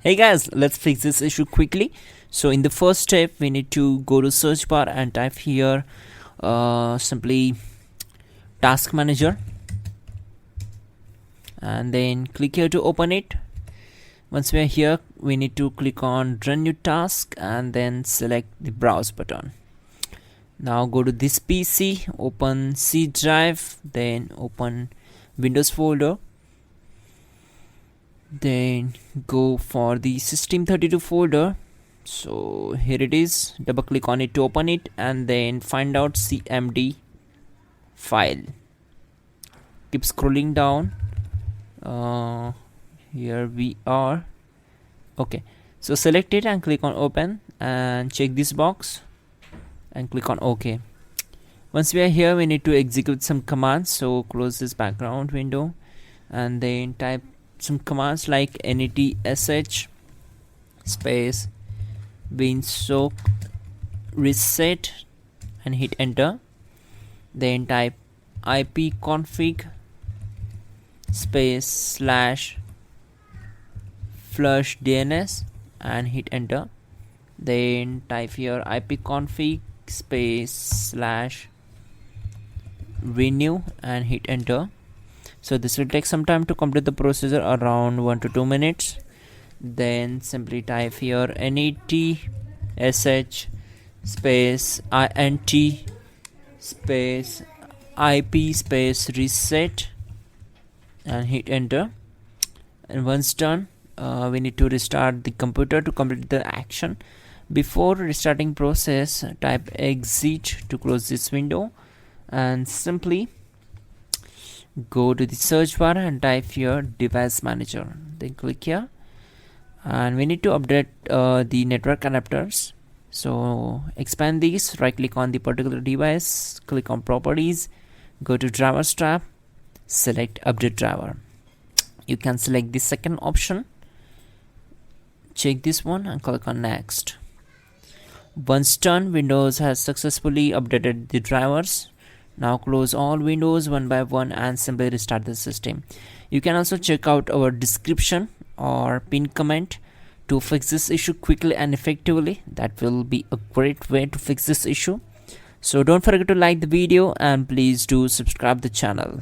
Hey guys, let's fix this issue quickly. So in the first step, we need to go to search bar and type here simply task manager, and then click here to open it. Once we are here, we need to click on run new task and then select the browse button. Now go to this PC, open C drive, then open Windows folder, then go for the system32 folder. So here it is, double click on it to open it and then find out cmd file. Keep scrolling down. Here we are. Okay, so select it and click on open and check this box and click on OK. Once we are here, we need to execute some commands. So close this background window and then type some commands like netsh space winsock reset and hit enter. Then type ipconfig space / flush DNS and hit enter. Then type here ipconfig space / renew and hit enter. So this will take some time to complete the procedure, around 1 to 2 minutes. Then simply type here netsh space int space ip space reset and hit enter. And once done, we need to restart the computer to complete the action. Before restarting process, type exit to close this window and simply go to the search bar and type here device manager, then click here. And we need to update the network adapters. So expand these, right click on the particular device, click on properties, go to drivers tab, select update driver. You can select the second option, check this one and click on next. Once done, Windows has successfully updated the drivers. Now close all windows one by one and simply restart the system. You can also check out our description or pin comment to fix this issue quickly and effectively. That will be a great way to fix this issue. So don't forget to like the video and please do subscribe the channel.